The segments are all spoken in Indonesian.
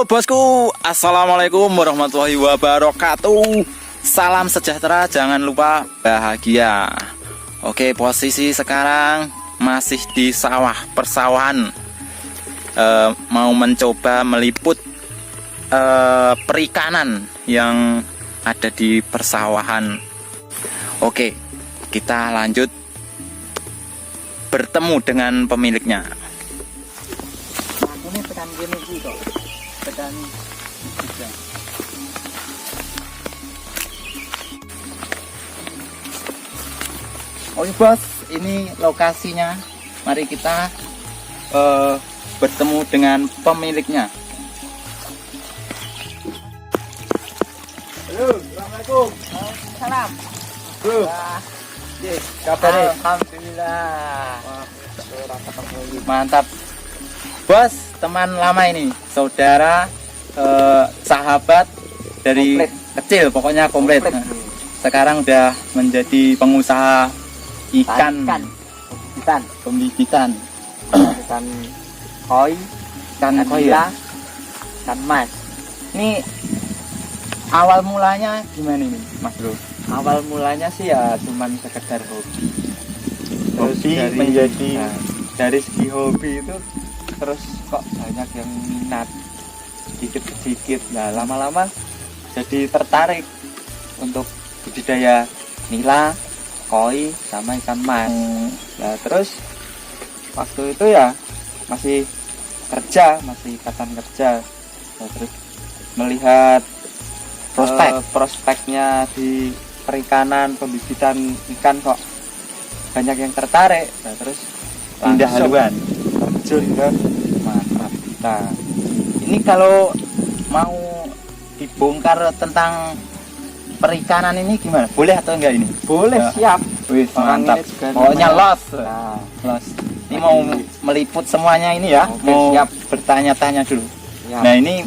Halo bosku, assalamualaikum warahmatullahi wabarakatuh. Salam sejahtera, jangan lupa bahagia. Oke, posisi sekarang masih di sawah persawahan. Mau mencoba meliput perikanan yang ada di persawahan. Oke, kita lanjut bertemu dengan pemiliknya. Ini tekan gini juga. Tekan juga. Oke bos, ini lokasinya. Mari kita bertemu dengan pemiliknya. Halo, assalamualaikum. Salam. Kabarnya? Alhamdulillah. Mantap. Bos, teman lama ini, saudara, sahabat dari Komplit. kecil, pokoknya komplit. Sekarang udah menjadi pengusaha ikan. Pembibitan. Ikan koi, Ikan koi ya? ikan mas. Ini awal mulanya gimana ini, Mas Bro? Awal mulanya sih ya cuman sekedar hobi. Hobi menjadi dari segi hobi itu terus kok banyak yang minat sedikit. Nah lama-lama jadi tertarik untuk budidaya nila, koi, sama ikan mas. Nah terus waktu itu ya masih ikatan kerja. Nah, terus melihat prospeknya di perikanan, pembibitan ikan kok banyak yang tertarik. Nah terus Pindah haluan. terjun ke mantap. Nah, ini kalau mau dibongkar tentang perikanan ini gimana? Boleh atau enggak ini? Boleh, Ya. siap. Wih, Orang mantap. ini juga Pokoknya namanya- los. Nah, Los. Ini mau meliput semuanya ini ya. Oke, Mau siap. bertanya-tanya dulu. ya. Nah, ini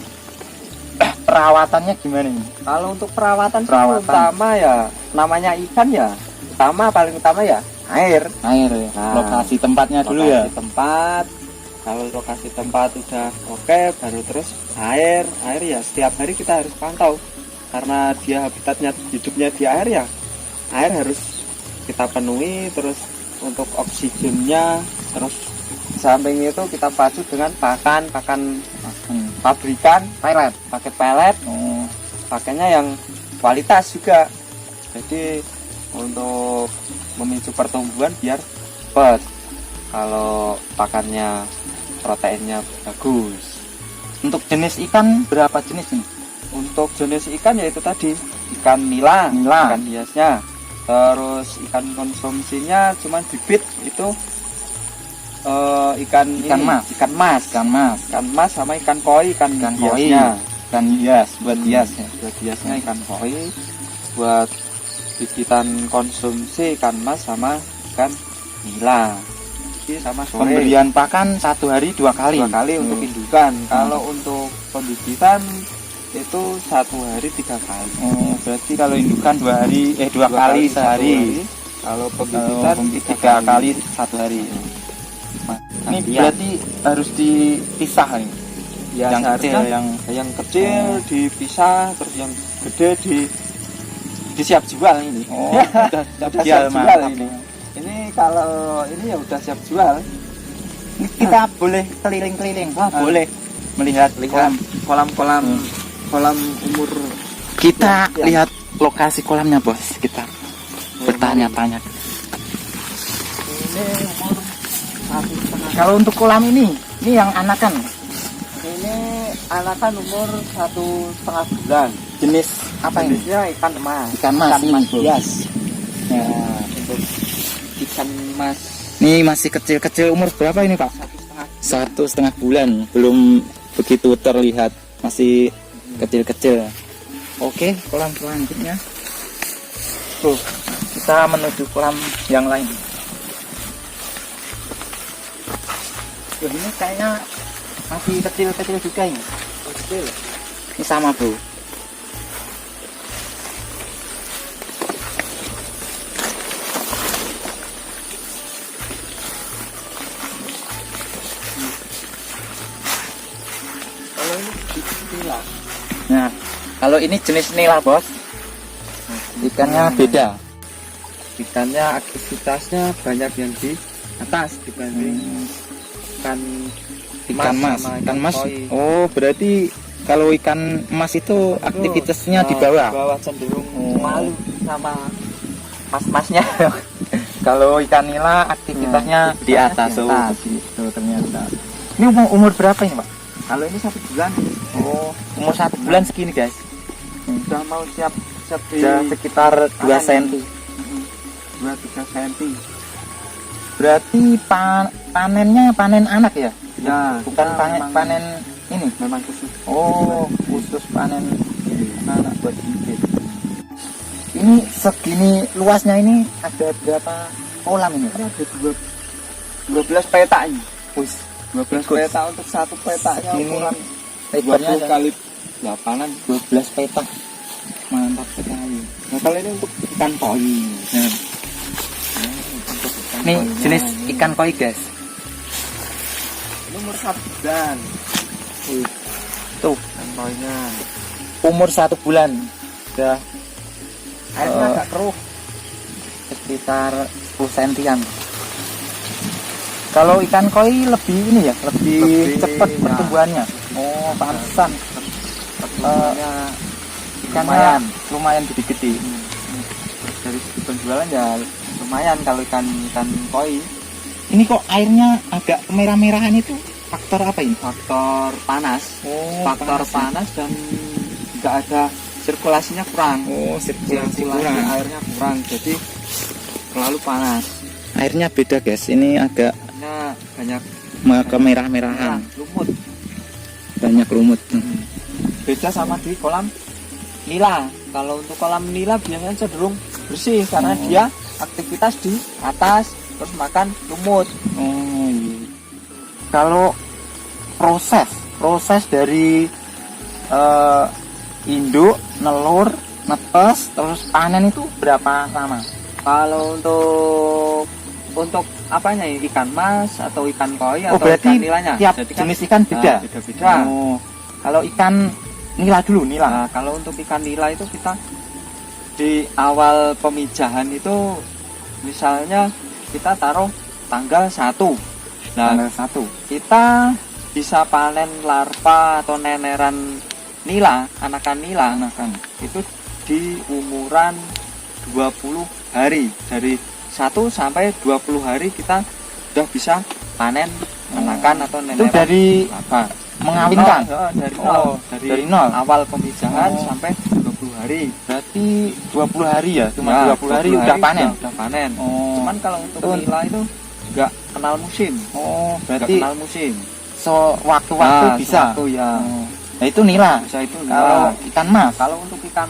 perawatannya gimana ini? Kalau untuk perawatan, Perawatan. utama ya namanya ikan ya paling utama ya air. Air ya. Nah, Lokasi tempatnya dulu ya. Lokasi tempat. Kalau lokasi tempat udah oke, baru terus air ya setiap hari kita harus pantau karena dia habitatnya hidupnya di air ya. Air harus kita penuhi, terus untuk oksigennya, terus samping itu kita pacu dengan pakan pabrikan Pelet. pakai pelet. Oh, Pakainya yang kualitas juga, jadi untuk memicu pertumbuhan biar cepat. Kalau pakannya proteinnya bagus. untuk jenis ikan berapa jenis ini? Untuk jenis ikan yaitu tadi ikan nila, ikan hiasnya. Terus ikan konsumsinya cuman bibit itu ikan mas. ikan mas sama ikan koi, ikan koi. hiasnya. Ikan hias buat hias ya. Buat hiasnya ikan koi, buat bibitan konsumsi ikan mas sama ikan nila. Jadi sama sore. Pemberian pakan 1 hari 2 kali. 2 kali untuk indukan. Kalau untuk pembibitan itu 1 hari 3 kali. Oh, berarti kalau indukan 2 kali sehari. Kalau pembibitan 3 kali 1 hari. Ini Iya. berarti harus dipisah nih. Ya, yang kecil, seharusnya yang kecil dipisah, terus yang gede disiap jual ini. Oh, udah udah siap jual mantap. ini. Ini kalau ini ya udah siap jual. Ini kita boleh keliling-keliling. Boleh melihat kolam umur. Kita Ya. lihat lokasi kolamnya, Bos. Kita bertanya-tanya. Ini umur 1,5. Kalau untuk kolam ini yang anakan. Ini anakan umur 1,5 bulan. Jenis apa ini? Jenisnya ikan emas. Ikan mas ini, Bos. hias. Ya. Nah, untuk ikan emas Ini masih kecil-kecil, umur berapa ini, Pak? 1,5 bulan. Belum begitu terlihat, masih kecil-kecil. Oke, kolam selanjutnya. Tuh, kita menuju kolam yang lain. Tuh, ini kayaknya masih kecil-kecil juga ini. kecil. Ini sama, Bro. nila. Nah, kalau ini jenis nila, Bos. Ikannya beda. Ikannya aktivitasnya banyak yang di atas dibanding Ikan mas. sama Ikan mas. koi. Oh, berarti kalau ikan mas itu aktivitasnya di bawah. Di bawah cenderung malu sama Mas-masnya. Kalau ikan nila aktivitasnya di atas. di Oh, atas. begitu ternyata. Ini umur berapa ini, Pak? Kalau ini 1 bulan Oh, umur 1 bulan segini, guys. udah mau siap di Sudah sekitar 2 cm. 2-3 cm. Berarti panennya panen anak ya? Ya, Bukan kita panen, memang- panen ini. memang khusus. Oh, khusus panen anak buat bibit. Ini segini luasnya ini ada berapa kolam ini? Ini ada 12 peta ini. Wis, 12 Ikut. peta untuk satu petanya Segini ukuran lebarnya 20 kali 8-an. 12 petak. Mantap sekali. Nah, kalau ini untuk ikan koi. Nah, Untuk ikan ini koinya. jenis ikan koi, guys. Ini umur 1 bulan. Tuh, Ikan koinya. umur 1 bulan. Sudah Airnya Eh, agak keruh. sekitar 10 sentian. Kalau ikan koi lebih ini ya, lebih Lebih, cepat ya. pertumbuhannya. Oh, pantesan. Pertumbuhannya Ikannya lumayan gede-gede. dari segi penjualan ya lumayan kalau ikan koi. Ini kok airnya agak kemerah-merahan itu faktor apa ini? Faktor panas. Oh, Faktor panas dan nggak ada sirkulasinya kurang. Oh, sirkulasi Sirkulasi kurang. airnya kurang, jadi terlalu panas. Airnya beda, guys. Ini agak Nah, banyak kemerah-merahan, lumut. banyak lumut. Beda sama di kolam nila. Kalau untuk kolam nila biasanya cenderung bersih karena Oh. dia aktivitas di atas terus makan lumut. Oh, iya. Kalau proses dari induk, nelur, netes, terus panen itu berapa lama? Kalau untuk apanya ya, ikan mas atau ikan koi Oh, atau berarti ikan nilanya? tiap Jadi kan- jenis ikan beda. Nah, beda-beda. Oh, kalau ikan nila dulu, nila. Nah, kalau untuk ikan nila itu kita di awal pemijahan itu misalnya kita taruh tanggal 1. Nah, Tanggal 1. kita bisa panen larva atau neneran nila, anakan nila itu di umuran 20 hari. Dari 1 sampai 20 hari kita sudah bisa panen anakan atau Itu neneran dari larva. mengawinkan. Dari nol. Oh, dari nol. Awal pemijahan Oh. sampai 20 hari. Berarti 20 hari ya? Cuma Ya, 20 hari udah panen. Udah panen. Oh. Cuman kalau untuk Itu- nila itu nggak kenal musim. Oh, Nggak berarti kenal musim. sewaktu-waktu Nah, bisa. sewaktu ya. Oh. Nah, itu nila. Bisa itu Kalau nila. ikan mas, Kalau untuk ikan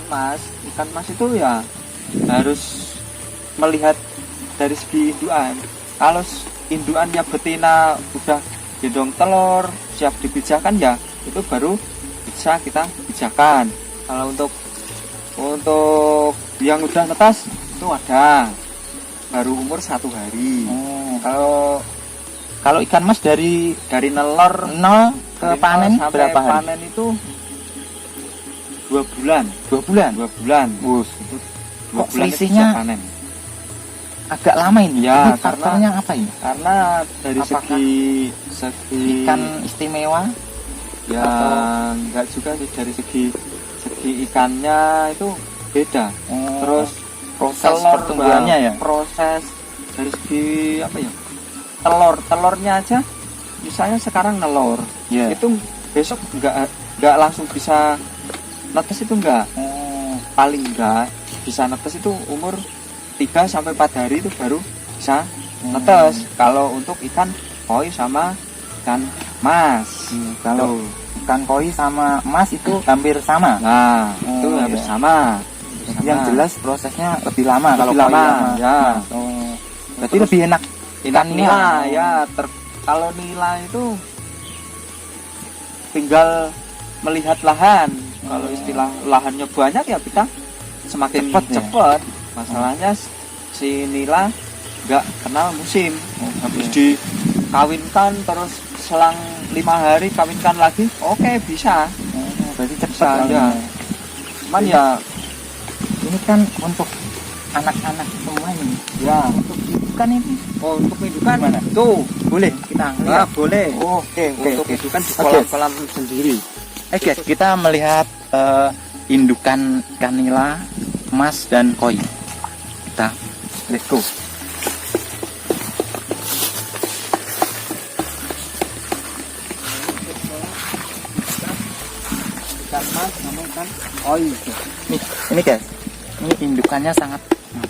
mas itu ya harus melihat dari segi induan. Kalau induannya betina udah gendong telur, siap dipijakan ya, itu baru bisa kita pijakan. Kalau untuk yang udah netas itu ada baru umur 1 hari. oh, Kalau ikan mas dari nelor nol ke dari panen nol sampai berapa hari? panen itu 2 bulan. 2 bulan. 2 bulan. Bus. Itu Kok 2 bulan itu selisihnya bisa panen. agak lama ini. Ya, Ini faktornya apa ini? Karena dari Apakah segi Ikan istimewa? ya enggak juga sih, dari segi ikannya itu beda. Oh, Terus proses telur, pertumbuhannya ya. proses dari segi apa ya, telurnya aja misalnya sekarang nelor Ya. itu besok nggak langsung bisa netes, itu enggak, Oh, paling enggak bisa netes itu umur 3 sampai 4 hari itu baru bisa netes. Kalau untuk ikan koi sama ikan mas. kalau Tuh. ikan koi sama emas itu hampir sama. Nah, Oh, itu hampir iya. sama. Yang jelas prosesnya lebih lama Lebih kalau koi lama, sama ya. emas. Oh, berarti Terus lebih enak ikan nila nila. ya. Kalau nila itu tinggal melihat lahan. Kalau istilah lahannya banyak ya kita semakin Cepet ya? cepat. Masalahnya si nila nggak kenal musim. Habis dikawinkan terus selang 5 hari kawinkan lagi, oke bisa. berarti cepat Bisa, lah. ya. Cuman ya Ini kan untuk anak-anak semua ini. ya Untuk indukan ini untuk indukan Gimana? tuh boleh kita nah, lihat. boleh. Oke, Untuk oke. indukan di Oke. kolam-kolam sendiri. Guys, kita melihat indukan ikan nila, mas dan koi. Kita let's go. Ikan mas sama ikan koi. Ini guys, ini indukannya sangat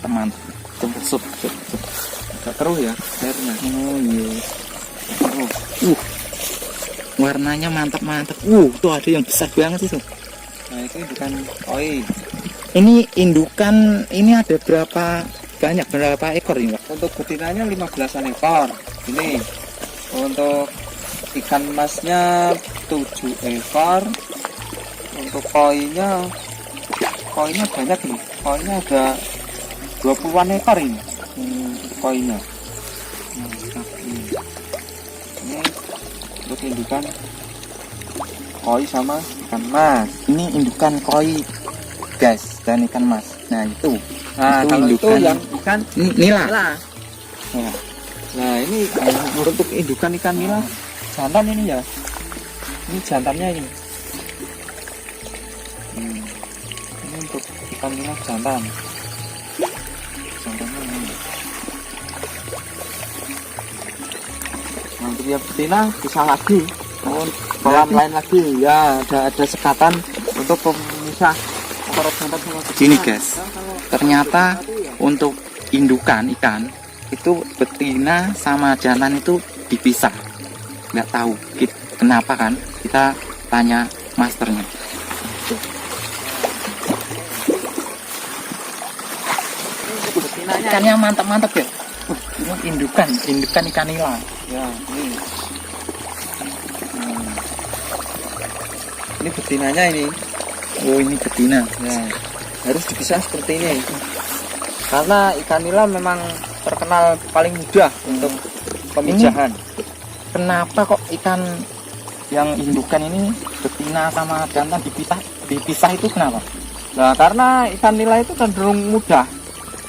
mantap. Coba sup. Agak keruh ya airnya. Oh iya. Keruh. Warnanya mantap. Tuh ada yang besar banget itu. Nah itu indukan koi. Ini indukan ini ada berapa ekor ini, Pak? Untuk betinanya 15-an ekor. Ini untuk ikan masnya 7 ekor. Untuk koinya banyak nih. Koinya ada 20-an ekor ini. Koinya. Ini untuk indukan koi sama ikan mas. Ini indukan koi, guys, dan ikan mas. Nah itu. Nah Itu kalau itu indukan. yang ikan Ini nila. nila. Nila. Nah ini untuk indukan ikan nila jantan ini ya. Ini jantannya ini. Ini untuk ikan nila jantan. Jantannya ini. Nah, untuk yang betina bisa lagi. Kolam lain lagi ya ada sekatan untuk pemisah antara jantan sama betina. Gini, guys. Nah, kalau Ternyata ya. untuk indukan ikan itu betina sama jantan itu dipisah. Nggak tahu kenapa kan? Kita tanya masternya. Untuk betinanya Ikannya mantap ya. Ini indukan ikan nila. ya ini. Ini betinanya ini. Oh ini betina. Ya, harus dipisah seperti ini. Karena ikan nila memang terkenal paling mudah untuk pemijahan. Kenapa kok ikan yang indukan ini betina sama jantan dipisah itu kenapa? Nah, karena ikan nila itu cenderung mudah,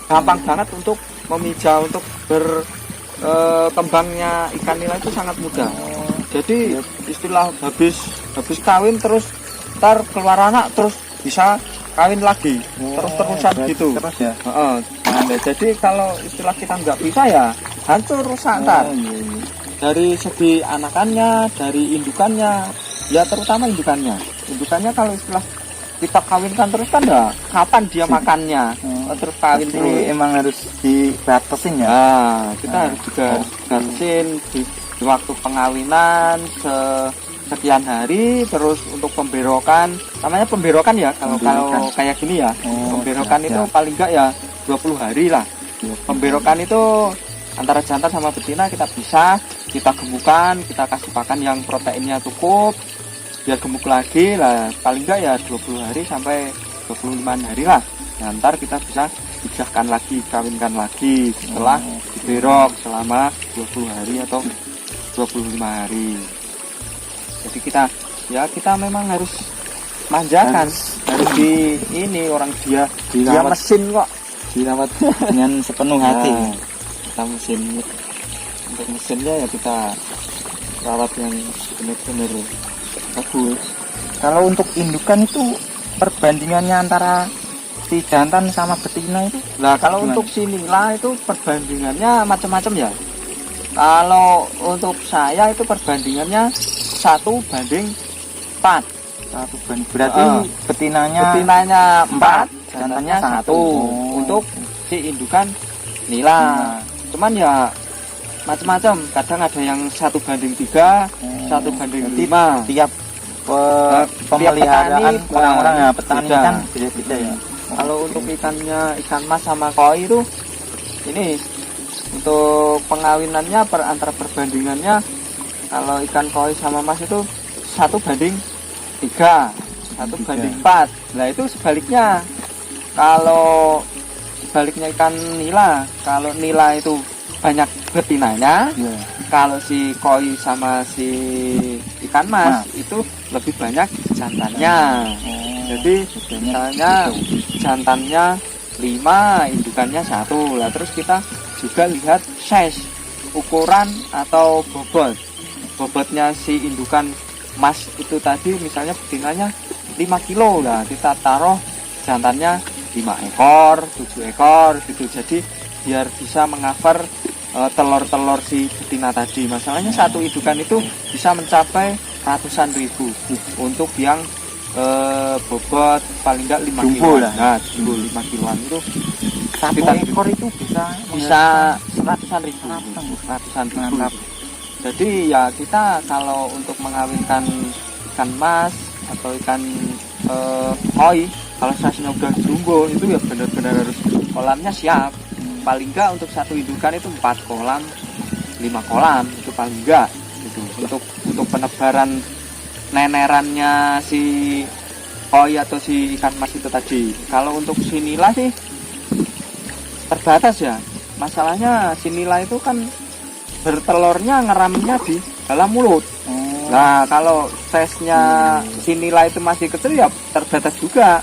gampang banget untuk memijah, untuk berkembangnya ikan nila itu sangat mudah. Jadi istilah habis kawin terus ntar keluar anak terus bisa kawin lagi, terus-terusan gitu. Terus ya. Heeh. Nah, jadi kalau istilah kita nggak bisa ya hancur rusak ntar. Iya. Dari segi anakannya, dari indukannya, ya terutama indukannya. Indukannya kalau istilah kita kawinkan terus kan ya kapan dia makannya? Terus kawin Jadi terus. emang harus dibatasin ya. Nah, kita Nah, harus juga oh, batasin di waktu pengawinan sekian hari, terus untuk pemberokan, namanya pemberokan ya kalau Pemberokan. kayak gini ya. Oh, Pemberokan siap, itu siap. paling enggak ya 20 hari lah. Pemberokan itu antara jantan sama betina kita pisah, kita gemukkan, kita kasih pakan yang proteinnya cukup biar gemuk lagi lah, paling enggak ya 20 hari sampai 25 hari lah. Nah, ntar kita bisa pijahkan lagi, kawinkan lagi setelah diberok selama 20 hari atau 25 hari. Jadi kita memang harus manjakan, harus di ini orang dia Dirawat. mesin kok. Dirawat dengan sepenuh hati. Nah, kita mesin untuk mesinnya ya kita rawat yang benar-benar bagus. Kalau untuk indukan itu perbandingannya antara si jantan sama betina itu Nah kalau Gimana? untuk si nila itu perbandingannya macam-macam ya. Kalau untuk saya itu perbandingannya 1:4. satu banding. Berarti betinanya Betinanya 4, jantannya jantannya 1 1. untuk si indukan nila. Cuman ya macam-macam. Kadang ada yang 1:3, 1:5. Tiap petani, pemeliharaan orang-orang ya petani beda. kan beda-beda ya. Kalau untuk ikan mas sama koi itu ini untuk pengawinannya antara perbandingannya, kalau ikan koi sama mas itu 1:3, 1:4. Nah itu sebaliknya. Kalau sebaliknya ikan nila, kalau nila itu banyak betinanya, Iya. kalau si koi sama si ikan mas itu lebih banyak jantannya. Jadi misalnya jantannya 5, indukannya 1. Lah terus kita juga lihat size, ukuran atau bobotnya si indukan mas itu tadi, misalnya betinanya 5 kilo. Lah kita taruh jantannya 5 ekor, 7 ekor gitu. Jadi biar bisa mengcover telur-telur si betina tadi. Masalahnya satu indukan itu bisa mencapai ratusan ribu untuk yang bobot paling enggak 5 Jumbo kiloan. lah. Nah, jumbo 5 kiloan itu Satu kita- ekor itu bisa ratusan ribu. Ratusan ribu. Mantap. Jadi ya kita kalau untuk mengawinkan ikan mas atau ikan koi, kalau size-nya udah jumbo itu ya benar-benar harus kolamnya siap. Paling enggak untuk satu indukan itu 4 kolam, 5 kolam itu paling enggak gitu. Untuk penebaran nenerannya si koi atau si ikan mas itu tadi. Kalau untuk si nila sih terbatas ya. Masalahnya si nila itu kan bertelurnya ngeramnya di dalam mulut. Nah kalau size-nya si nila itu masih kecil ya terbatas juga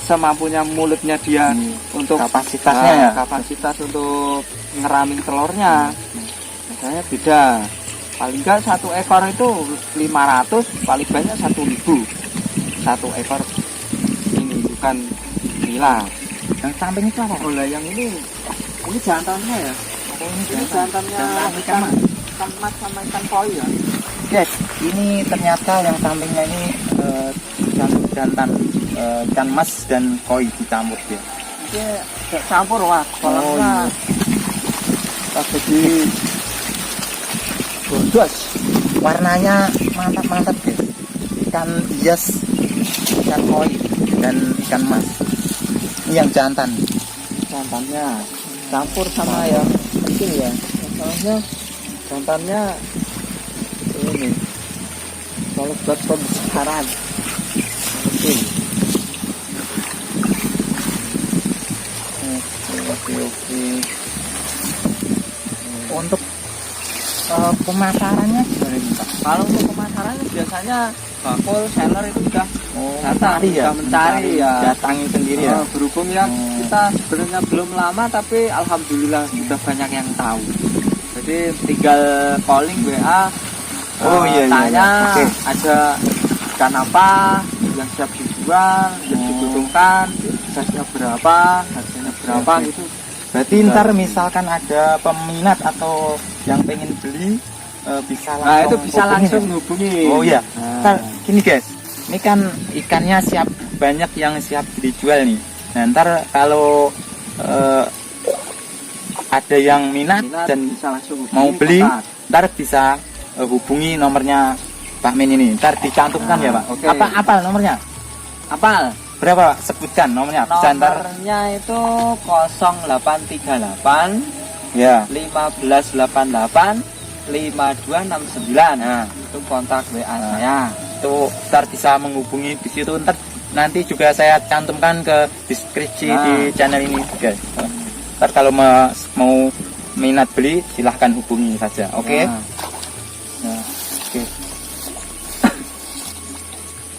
semampunya mulutnya dia untuk kapasitasnya ya. kapasitas untuk ngeramin telurnya. Misalnya beda. Paling enggak satu ekor itu 500, paling banyak 1.000 satu ekor ini, bukan nila. Yang samping itu apa? Oh lah yang ini jantannya ya. Ini jantannya ikan mas sama ikan koi ya. Guys, ini ternyata yang sampingnya ini jantan ikan mas dan koi dicampur ya. Ini campur wah, kolamnya jadi Bordos. Warnanya mantap guys. Ikan hias, ikan koi dan ikan mas. Ini yang jantan. jantannya campur sama yang kecil ya. Masalahnya jantannya ini kalau buat pembesaran kecil. Oke. Untuk pemasarannya gimana nih, Pak? Kalau untuk pemasarannya biasanya bakul seller itu sudah datang, mencari ya, sudah mencari ya. datangi sendiri ya. Berhubung ya kita sebenarnya belum lama tapi alhamdulillah sudah banyak yang tahu. Jadi tinggal calling WA. Tanya Oke. ada ikan apa yang siap dijual, yang dibutuhkan, size-nya berapa, harganya berapa Oke. gitu. Berarti ntar misalkan ada peminat atau yang pengen beli bisa langsung Nah itu bisa hubungi langsung ya? hubungi. Oh iya. Nah. Ntar gini guys, ini kan ikannya siap, banyak yang siap dijual nih. Nah ntar kalau ada yang minat dan bisa langsung hubungi, mau beli, kontak. ntar bisa hubungi nomornya Pak Min ini. Ntar dicantumkan ya Pak. Oke. Apa apal nomornya? Apal? Berapa? Sebutkan nomornya. Bisa ntar. Nomornya itu 0838 Ya. 1588 5269. Nah, Itu kontak WA saya. itu ntar bisa menghubungi di situ. Ntar nanti juga saya cantumkan ke deskripsi di channel ini guys. Ntar kalau mau minat beli silahkan hubungi saja. Oke. Nah, Nah, oke.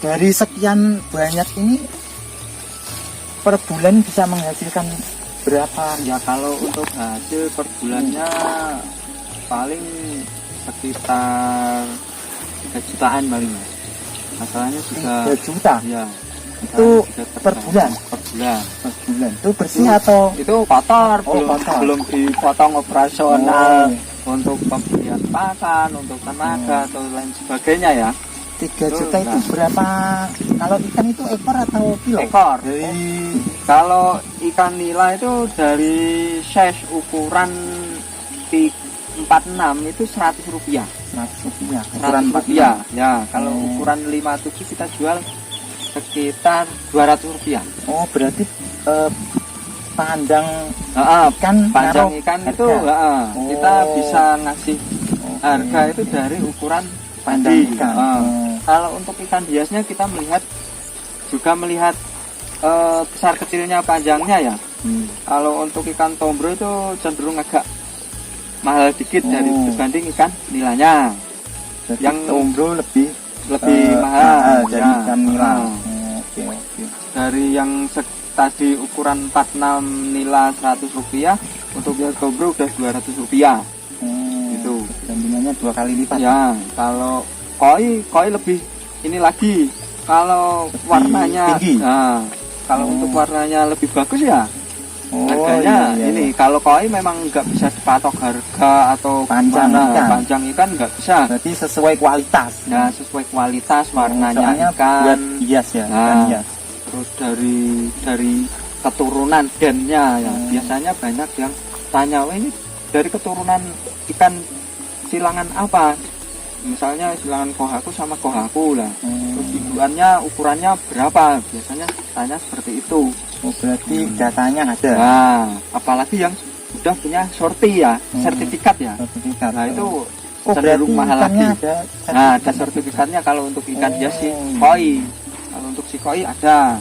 Dari sekian banyak ini per bulan bisa menghasilkan berapa? ya kalau untuk hasil per bulannya paling sekitar 3 jutaan paling mas. Masalahnya sudah 3 juta ya. Itu sudah per bulan? Per bulan. per bulan. Itu bersih atau Itu kotor, Oh, kotor. belum dipotong operasional Oh. untuk pembelian pakan, untuk tenaga atau lain sebagainya ya. 3 juta itu berapa? Kalau ikan itu ekor atau kilo? Ekor. Dari Kalau ikan nila itu dari size ukuran 46 itu 100 rupiah. 100 rupiah. 100 rupiah. Ya, kalau ukuran 57 kita jual sekitar 200 rupiah. Oh, berarti pandang Kan panjang naruh ikan harga. itu kita Oh. bisa ngasih harga itu dari ukuran pandang tadi. ikan. Kalau untuk ikan hiasnya kita melihat besar kecilnya, panjangnya ya. Kalau untuk ikan tombro itu cenderung agak mahal dikit Oh. dibanding ikan nilanya. Jadi yang tombro lebih lebih mahal dari ya. ikan nila. Nah, Oke, oke. dari yang tadi ukuran 46 nila 100 rupiah, untuk yang kobra udah 200 rupiah gitu. Perbandingannya 2 kali lipat. Ya, kalau koi lebih ini lagi. Kalau Lebih warnanya, tinggi. nah, kalau untuk warnanya lebih bagus ya, harganya iya, iya. ini. Kalau koi memang nggak bisa dipatok harga atau Panjang gimana. ikan. Panjang ikan nggak bisa. Berarti sesuai kualitas. Ya, sesuai kualitas warnanya Soalnya ikan. buat hias ya, Nah, ikan hias. Terus dari keturunan gennya ya, biasanya banyak yang tanya, "Wah, ini dari keturunan ikan silangan apa?" Misalnya silangan kohaku sama kohaku lah. Terus indukannya ukurannya berapa? Biasanya tanya seperti itu. Oh, berarti datanya ada. Nah, apalagi yang udah punya sorti ya, sertifikat ya. Sertifikat. Nah, itu oh, cenderung berarti mahal ikannya lagi. ada. Nah, ada sertifikatnya kalau untuk ikan hias si Oh. koi. Kalau untuk si koi ada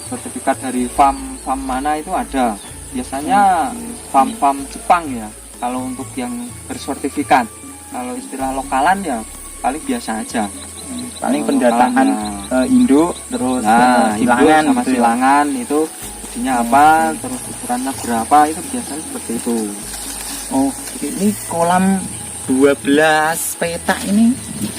sertifikat dari farm mana itu ada. Biasanya farm Jepang ya. Kalau untuk yang bersertifikat, kalau istilah lokalan ya paling biasa aja. Paling Kalau pendataan lokalan, induk terus nah, silangan induk sama gitu ya. silangan itu jadinya apa, terus ukurannya berapa, itu biasanya seperti itu. Oh, ini kolam 12 petak ini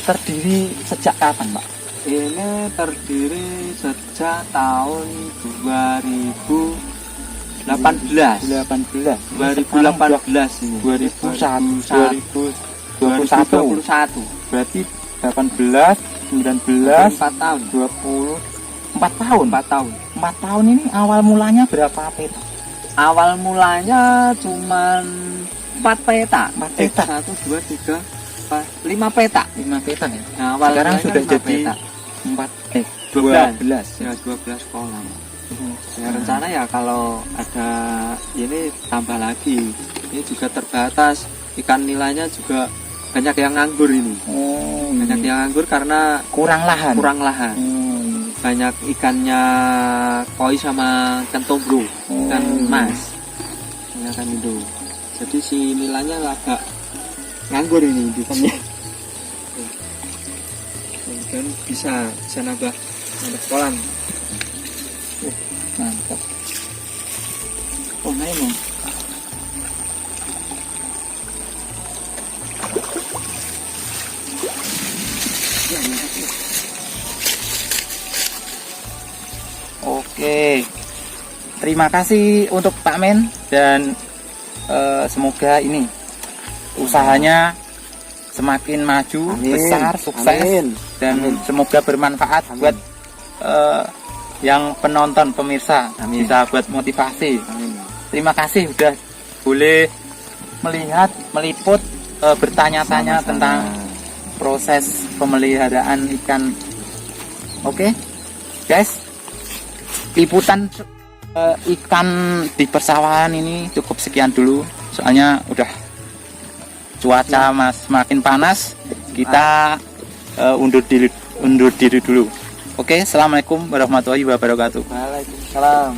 terdiri sejak kapan, Pak? Ini terdiri sejak tahun 2018. 2018 ini. 2021. Berarti 18, 19, 4 tahun. 20, 4 tahun. 4 tahun. 4 tahun ini awal mulanya berapa petak? Awal mulanya cuman 4 petak. 4 petak. 1, 2, 3, 4, 5 petak. 5 petak ya? Nah, awal Sekarang mulanya sudah 5 jadi petak. 12. Ya, 12 kolam. Ya, rencana ya kalau ada ini tambah lagi. Ini juga terbatas. Ikan nilainya juga banyak yang nganggur ini. Oh, Banyak yang nganggur karena kurang lahan. kurang lahan. Banyak ikannya koi sama ikan tombro, ikan mas, ya kan itu. Jadi si nilainya agak nganggur ini ikannya. Dan bisa nambah kolam. Mantap. Oh, ini. Oke, terima kasih untuk Pak Men dan semoga ini usahanya semakin maju, Amin. besar, sukses, Amin. dan Amin. semoga bermanfaat Amin. buat yang penonton pemirsa, Amin. bisa buat motivasi. Amin. Terima kasih udah boleh melihat, meliput, bertanya-tanya Sama-sama. tentang proses pemeliharaan ikan. Oke, guys, liputan ikan di persawahan ini cukup sekian dulu. Soalnya udah cuaca makin panas. Kita undur diri dulu. Oke, assalamualaikum warahmatullahi wabarakatuh. Waalaikumsalam.